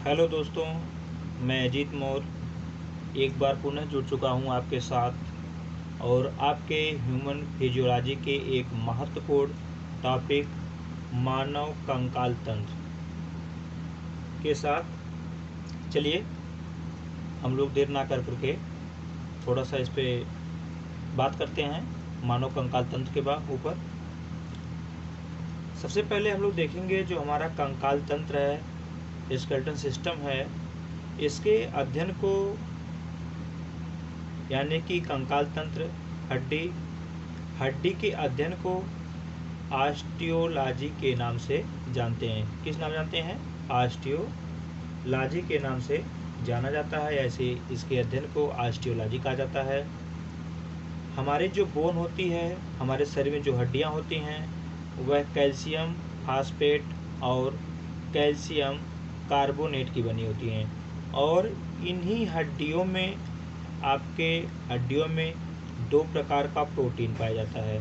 Hello दोस्तों, मैं अजीत मौर्य एक बार पुनः जुड़ चुका हूं आपके साथ और आपके ह्यूमन फिजियोलॉजी के एक महत्वपूर्ण टॉपिक मानव कंकाल तंत्र के साथ। चलिए हम लोग देर ना कर करके थोड़ा सा इस पे बात करते हैं मानव कंकाल तंत्र के ऊपर। सबसे पहले हम लोग देखेंगे जो हमारा कंकाल तंत्र है, स्केलेटन सिस्टम है, इसके अध्ययन को यानी कि कंकाल तंत्र हड्डी के अध्ययन को ऑस्टियोलॉजी के नाम से जानते हैं। किस नाम जानते हैं? ऑस्टियोलॉजी के नाम से जाना जाता है। ऐसे इसके अध्ययन को ऑस्टियोलॉजी कहा जाता है। हमारी जो बोन होती है, हमारे शरीर में जो हड्डियां होती हैं, वह कैल्शियम फास्फेट और कैल्शियम कार्बोनेट की बनी होती हैं और इन्हीं हड्डियों में दो प्रकार का प्रोटीन पाया जाता है।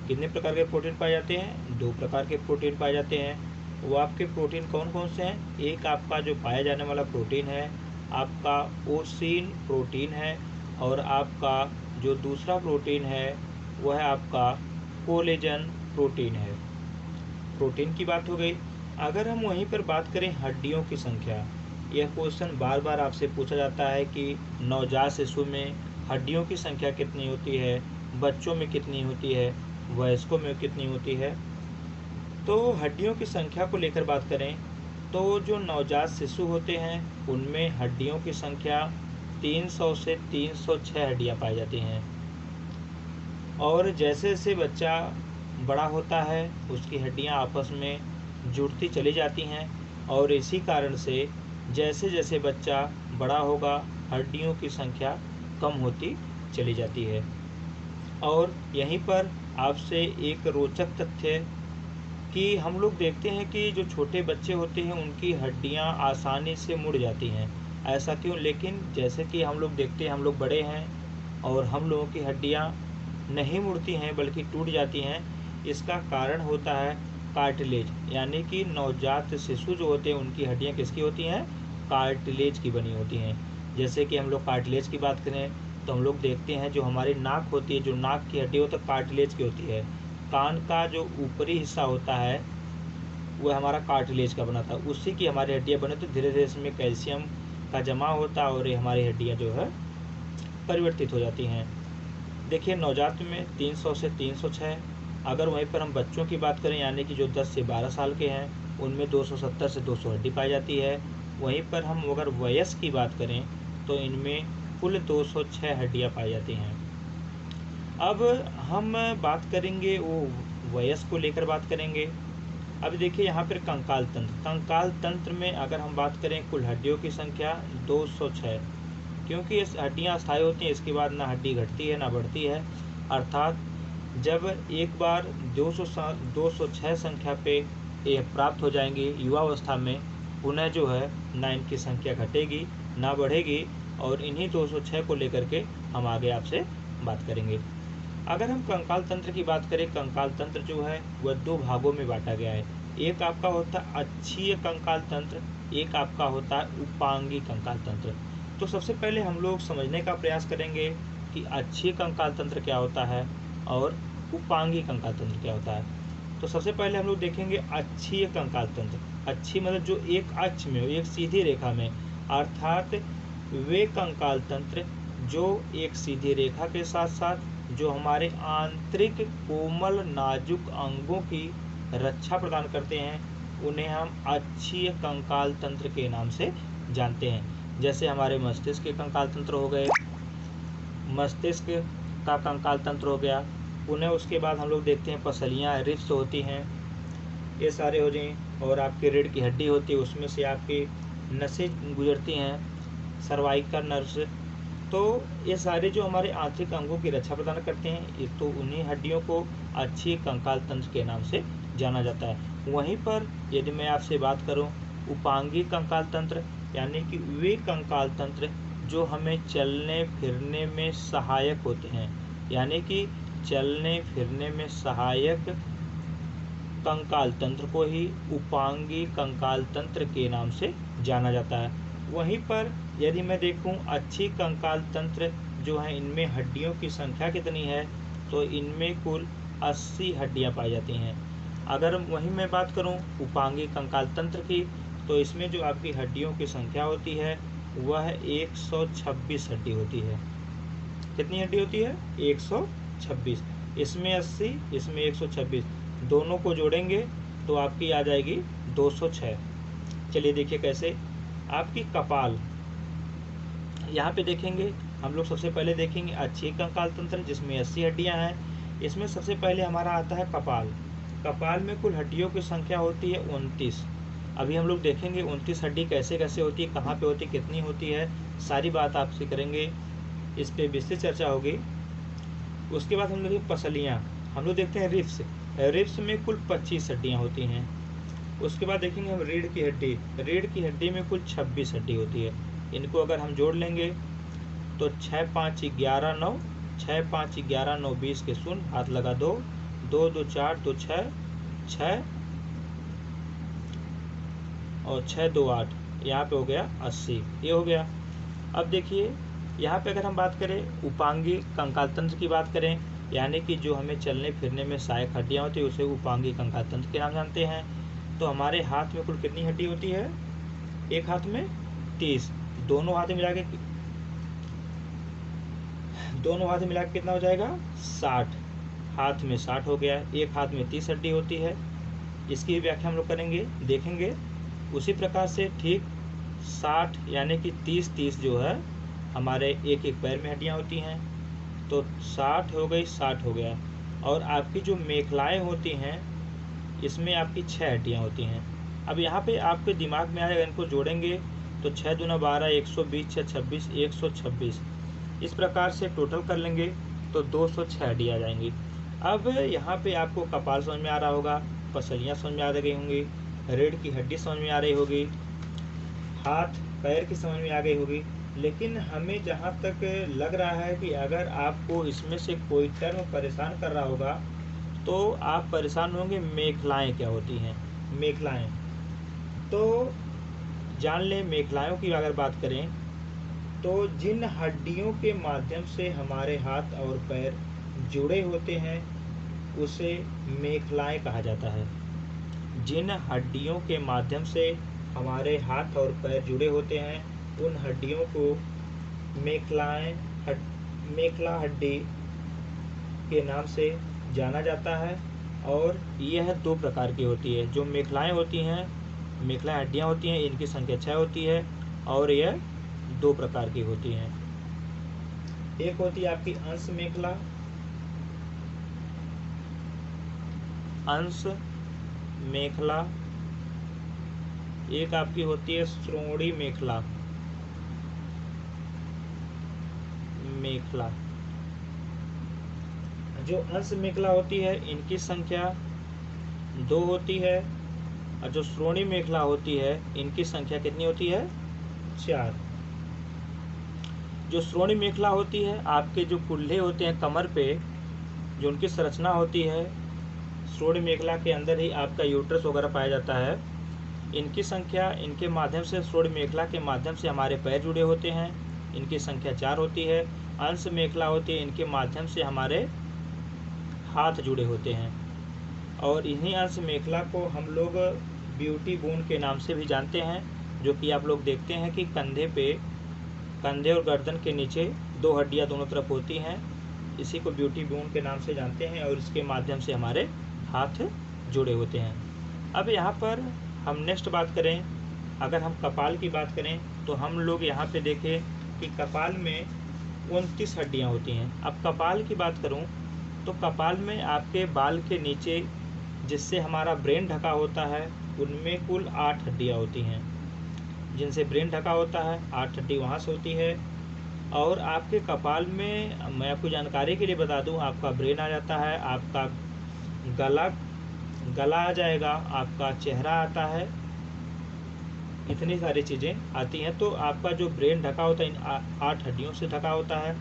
कितने प्रकार के प्रोटीन पाए जाते हैं? दो प्रकार के प्रोटीन पाए जाते हैं। वो आपके प्रोटीन कौन कौन से हैं? एक आपका जो पाया जाने वाला प्रोटीन है आपका ओसिन प्रोटीन है और आपका जो दूसरा प्रोटीन है वह आपका कोलेजन प्रोटीन है। प्रोटीन की बात हो गई। अगर हम वहीं पर बात करें हड्डियों की संख्या, यह क्वेश्चन बार बार आपसे पूछा जाता है कि नवजात शिशु में हड्डियों की संख्या कितनी होती है, बच्चों में कितनी होती है, वयस्कों में कितनी होती है। तो हड्डियों की संख्या को लेकर बात करें तो जो नवजात शिशु होते हैं उनमें हड्डियों की संख्या 300 से 306 हड्डियां पाई जाती हैं और जैसे जैसे बच्चा बड़ा होता है उसकी हड्डियां आपस में जुड़ती चली जाती हैं और इसी कारण से जैसे जैसे बच्चा बड़ा होगा हड्डियों की संख्या कम होती चली जाती है। और यहीं पर आपसे एक रोचक तथ्य कि हम लोग देखते हैं कि जो छोटे बच्चे होते हैं उनकी हड्डियां आसानी से मुड़ जाती हैं। ऐसा क्यों? लेकिन जैसे कि हम लोग देखते हैं, हम लोग बड़े हैं और हम लोगों की हड्डियां नहीं मुड़ती हैं बल्कि टूट जाती हैं। इसका कारण होता है कार्टिलेज, यानी कि नवजात शिशु जो होते हैं उनकी हड्डियां किसकी होती हैं? कार्टिलेज की बनी होती हैं। जैसे कि हम लोग कार्टिलेज की बात करें तो हम लोग देखते हैं जो हमारी नाक होती है, जो नाक की हड्डी होती है कार्टिलेज की होती है। कान का जो ऊपरी हिस्सा होता है वह हमारा कार्टिलेज का बना था, उसी की हमारी हड्डियाँ बने। तो धीरे धीरे इसमें कैल्शियम का जमा होता है और ये हमारी हड्डियाँ जो है परिवर्तित हो जाती हैं। देखिए नवजात में 300 से 306। अगर वहीं पर हम बच्चों की बात करें यानी कि जो 10 से 12 साल के हैं उनमें 270 से 200 हड्डी पाई जाती है। वहीं पर हम अगर वयस्क की बात करें तो इनमें कुल 206 हड्डियाँ पाई जाती हैं। अब हम बात करेंगे वो वयस्क को लेकर बात करेंगे। अब देखिए यहाँ पर कंकाल तंत्र में अगर हम बात करें कुल हड्डियों की संख्या 206, क्योंकि इस हड्डियाँ अस्थायी होती हैं, इसके बाद ना हड्डी घटती है ना बढ़ती है। अर्थात जब एक बार 206 संख्या पे ये प्राप्त हो जाएंगी युवावस्था में, पुनः जो है ना इनकी संख्या घटेगी ना बढ़ेगी और इन्हीं 206 को लेकर के हम आगे आपसे बात करेंगे। अगर हम कंकाल तंत्र की बात करें, कंकाल तंत्र जो है वह दो भागों में बांटा गया है। एक आपका होता है अक्षीय कंकाल तंत्र, एक आपका होता है उपांगी कंकाल तंत्र। तो सबसे पहले हम लोग समझने का प्रयास करेंगे कि अक्षीय कंकाल तंत्र क्या होता है और उपांगी कंकाल तंत्र क्या होता है। तो सबसे पहले हम लोग देखेंगे अक्षीय कंकाल तंत्र। अक्षीय मतलब जो एक अक्ष में हो, एक सीधी रेखा में, अर्थात वे कंकाल तंत्र जो एक सीधी रेखा के साथ साथ जो हमारे आंतरिक कोमल नाजुक अंगों की रक्षा प्रदान करते हैं उन्हें हम अक्षीय कंकाल तंत्र के नाम से जानते हैं। जैसे हमारे मस्तिष्क के कंकाल तंत्र हो गए, मस्तिष्क का कंकाल तंत्र हो गया। पुनः उसके बाद हम लोग देखते हैं पसलियाँ रिब्स होती हैं, ये सारे हो जाएँ। और आपकी रीढ़ की हड्डी होती है, उसमें से आपकी नसें गुजरती हैं, सर्वाइकल नर्व्स। तो ये सारे जो हमारे आंतरिक अंगों की रक्षा प्रदान करते हैं, ये तो उन्हीं हड्डियों को अक्षीय कंकाल तंत्र के नाम से जाना जाता है। वहीं पर यदि मैं आपसे बात करूं उपांगी कंकाल तंत्र, यानी कि वे कंकाल तंत्र जो हमें चलने फिरने में सहायक होते हैं, यानी कि चलने फिरने में सहायक कंकाल तंत्र को ही उपांगी कंकाल तंत्र के नाम से जाना जाता है। वहीं पर यदि मैं देखूं अच्छी कंकाल तंत्र जो है, इनमें हड्डियों की संख्या कितनी है, तो इनमें कुल 80 हड्डियां पाई जाती हैं। अगर वहीं मैं बात करूं उपांगी कंकाल तंत्र की, तो इसमें जो आपकी हड्डियों की संख्या होती है वह 126 हड्डी होती है। कितनी हड्डी होती है? 126। इसमें 80, इसमें 126, दोनों को जोड़ेंगे तो आपकी आ जाएगी 206। चलिए देखिए कैसे। आपकी कपाल, यहाँ पे देखेंगे हम लोग, सबसे पहले देखेंगे अच्छी कंकाल तंत्र जिसमें 80 हड्डियाँ हैं। इसमें सबसे पहले हमारा आता है कपाल। कपाल में कुल हड्डियों की संख्या होती है 29। अभी हम लोग देखेंगे 29 हड्डी कैसे कैसे होती है, कहाँ पे होती है, कितनी होती है, सारी बात आपसे करेंगे, इस पे विस्तृत चर्चा होगी। उसके बाद हम लोग पसलियाँ, हम लोग देखते हैं रिब्स। रिब्स में कुल 25 हड्डियाँ होती हैं। उसके बाद देखेंगे हम रीढ़ की हड्डी। रीढ़ की हड्डी में कुल 26 हड्डी होती है। इनको अगर हम जोड़ लेंगे तो 6 5 11 9, 6 5 11 9 20 के शून्य, हाथ लगा 2 2 2 4 2 6 6 और 6 2 8, यहाँ पे हो गया 80। ये हो गया। अब देखिए यहाँ पे अगर हम बात करें उपांगी कंकाल तंत्र की बात करें, यानी कि जो हमें चलने फिरने में सहायक हड्डियाँ होती है उसे उपांगी कंकाल तंत्र के नाम जानते हैं। तो हमारे हाथ में कुल कितनी हड्डी होती है? एक हाथ में 30, दोनों हाथ मिला के कितना हो जाएगा? 60। हाथ में 60 हो गया। एक हाथ में 30 हड्डी होती है। इसकी व्याख्या हम लोग करेंगे, देखेंगे। उसी प्रकार से ठीक 60 यानी कि 30 जो है हमारे एक एक पैर में हड्डियाँ होती हैं, तो 60 हो गई, 60 हो गया। और आपकी जो मेखलाएँ होती हैं इसमें आपकी 6 हड्डियाँ होती हैं। अब यहाँ पे आपके दिमाग में आएगा, इनको जोड़ेंगे तो 6 दूना 12, 120, 6 26, 126। इस प्रकार से टोटल कर लेंगे तो 206 हड्डी आ जाएंगी। अब यहाँ पे आपको कपाल समझ में आ रहा होगा, पसलियाँ समझ में आ गई होंगी, रीढ़ की हड्डी समझ में आ रही होगी, हाथ पैर की समझ में आ गई होगी। लेकिन हमें जहाँ तक लग रहा है कि अगर आपको इसमें से कोई टर्म परेशान कर रहा होगा तो आप परेशान होंगे मेखलाएँ क्या होती हैं। मेखलाएँ तो जान लें। मेखलायों की अगर बात करें तो जिन हड्डियों के माध्यम से हमारे हाथ और पैर जुड़े होते हैं उसे मेखलाएँ कहा जाता है। जिन हड्डियों के माध्यम से हमारे हाथ और पैर जुड़े होते हैं उन हड्डियों को मेखला हड्डी के नाम से जाना जाता है। और यह 2 प्रकार की होती है। जो मेखलाएँ होती हैं, मेखला हड्डियाँ होती हैं, इनकी संख्या 6 होती है और यह 2 प्रकार की होती हैं। एक होती है आपकी अंश मेखला, अंश मेखला। एक आपकी होती है श्रोणी मेखला, मेखला। जो अंश मेखला होती है इनकी संख्या 2 होती है, और जो श्रोणी मेखला होती है इनकी संख्या कितनी होती है? 4। जो श्रोणी मेखला होती है, आपके जो कुल्हे होते हैं कमर पे, जो उनकी संरचना होती है, श्रोणी मेखला के अंदर ही आपका यूट्रस वगैरह पाया जाता है। इनकी संख्या, इनके माध्यम से, श्रोणी मेखला के माध्यम से हमारे पैर जुड़े होते हैं, इनकी संख्या 4 होती है। अंश मेखला होती है, इनके माध्यम से हमारे हाथ जुड़े होते हैं। और इन्हीं अंश मेखला को हम लोग ब्यूटी बोन के नाम से भी जानते हैं, जो कि आप लोग देखते हैं कि कंधे और गर्दन के नीचे 2 हड्डियां दोनों तरफ होती हैं। इसी को ब्यूटी बोन के नाम से जानते हैं और इसके माध्यम से हमारे हाथ जुड़े होते हैं। अब यहाँ पर हम नेक्स्ट बात करें, अगर हम कपाल की बात करें तो हम लोग यहाँ पे देखें कि कपाल में 29 हड्डियाँ होती हैं। अब कपाल की बात करूँ तो कपाल में आपके बाल के नीचे जिससे हमारा ब्रेन ढका होता है उनमें कुल 8 हड्डियाँ होती हैं। जिनसे ब्रेन ढका होता है 8 हड्डी वहाँ से होती है। और आपके कपाल में, मैं आपको जानकारी के लिए बता दूं, आपका ब्रेन आ जाता है, आपका गला आ जाएगा, आपका चेहरा आता है, इतनी सारी चीज़ें आती हैं। तो आपका जो ब्रेन ढका होता है इन 8 हड्डियों से ढका होता है।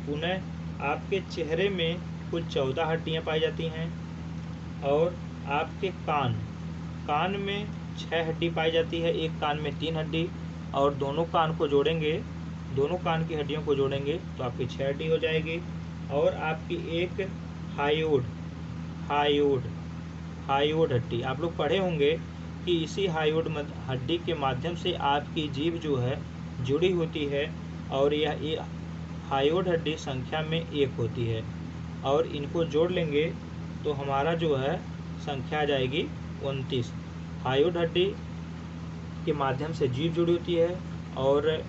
पुनः आपके चेहरे में कुल 14 हड्डियाँ पाई जाती हैं और आपके कान में 6 हड्डी पाई जाती है, एक कान में 3 हड्डी, और दोनों कान को जोड़ेंगे, दोनों कान की हड्डियों को जोड़ेंगे तो आपकी 6 हड्डी हो जाएगी। और आपकी एक हायोड हड्डी, आप लोग पढ़े होंगे कि इसी हायोड हड्डी के माध्यम से आपकी जीभ जो है जुड़ी होती है, और यह हायोड हड्डी संख्या में 1 होती है, और इनको जोड़ लेंगे तो हमारा जो है संख्या आ जाएगी 29। हायोड हड्डी के माध्यम से जीभ जुड़ी होती है, और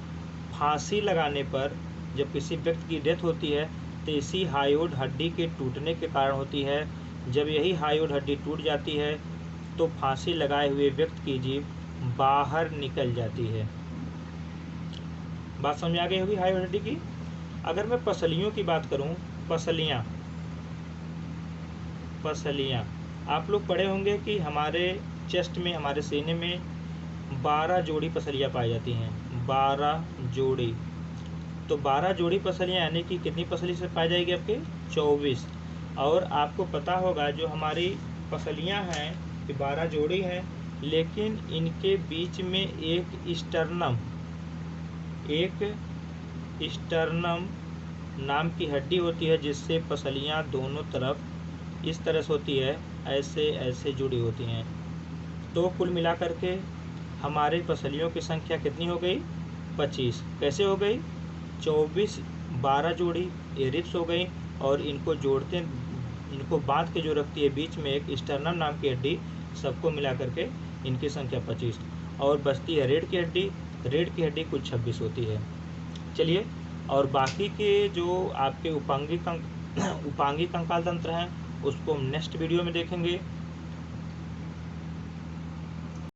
फांसी लगाने पर जब किसी व्यक्ति की डेथ होती है तो इसी हायोड हड्डी के टूटने के कारण होती है। जब यही हायोड हड्डी टूट जाती है तो फांसी लगाए हुए व्यक्ति की जीभ बाहर निकल जाती है। बात समझ आ गई होगी हायोड हड्डी की। अगर मैं पसलियों की बात करूं, पसलियां आप लोग पढ़े होंगे कि हमारे चेस्ट में, हमारे सीने में 12 जोड़ी पसलियां पाई जाती हैं, 12 जोड़ी। तो 12 जोड़ी पसलियां यानी कि कितनी पसली से पाई जाएगी आपके 24। और आपको पता होगा जो हमारी पसलियां हैं कि 12 जोड़ी हैं, लेकिन इनके बीच में एक स्टर्नम नाम की हड्डी होती है, जिससे पसलियां दोनों तरफ इस तरह से होती है, ऐसे जुड़ी होती हैं। तो कुल मिलाकर के हमारे पसलियों की संख्या कितनी हो गई? 25। कैसे हो गई? 24 12 जोड़ी ये रिब्स हो गई, और इनको बांध के जो रखती है बीच में एक स्टर्नम नाम की हड्डी, सबको मिला करके इनकी संख्या 25। और बचती है रीढ़ की हड्डी कुल 26 होती है। चलिए, और बाकी के जो आपके उपांगी कंकाल तंत्र हैं उसको हम नेक्स्ट वीडियो में देखेंगे।